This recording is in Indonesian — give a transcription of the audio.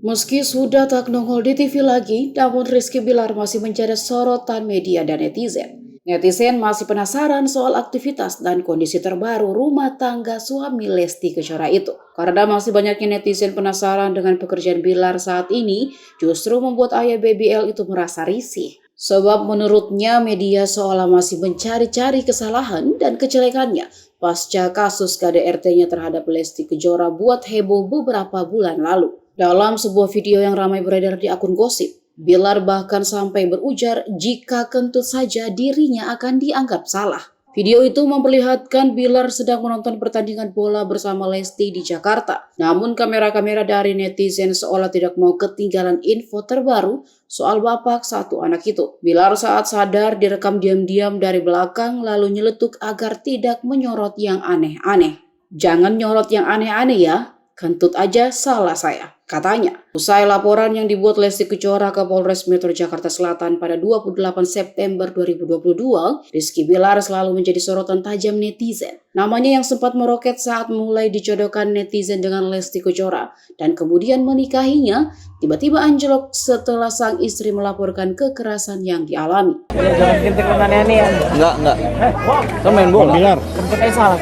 Meski sudah tak nongol di TV lagi, namun Rizky Bilar masih menjadi sorotan media dan netizen. Netizen masih penasaran soal aktivitas dan kondisi terbaru rumah tangga suami Lesti Kejora itu. Karena masih banyaknya netizen penasaran dengan pekerjaan Bilar saat ini, justru membuat ayah BBL itu merasa risih. Sebab menurutnya media seolah masih mencari-cari kesalahan dan kejelekannya pasca kasus KDRT-nya terhadap Lesti Kejora buat heboh beberapa bulan lalu. Dalam sebuah video yang ramai beredar di akun gosip, Bilar bahkan sampai berujar jika kentut saja dirinya akan dianggap salah. Video itu memperlihatkan Bilar sedang menonton pertandingan bola bersama Lesti di Jakarta. Namun kamera-kamera dari netizen seolah tidak mau ketinggalan info terbaru soal bapak satu anak itu. Bilar saat sadar direkam diam-diam dari belakang lalu nyeletuk agar tidak menyorot yang aneh-aneh. "Jangan nyorot yang aneh-aneh ya, kentut aja salah saya," katanya. Usai laporan yang dibuat Lesti Kejora ke Polres Metro Jakarta Selatan pada 28 September 2022, Rizky Bilar selalu menjadi sorotan tajam netizen. Namanya yang sempat meroket saat mulai dijodohkan netizen dengan Lesti Kejora dan kemudian menikahinya, tiba-tiba anjlok setelah sang istri melaporkan kekerasan yang dialami. Jangan kentik aneh-aneh ya. Enggak. Kan main bola. Kentut aja salah.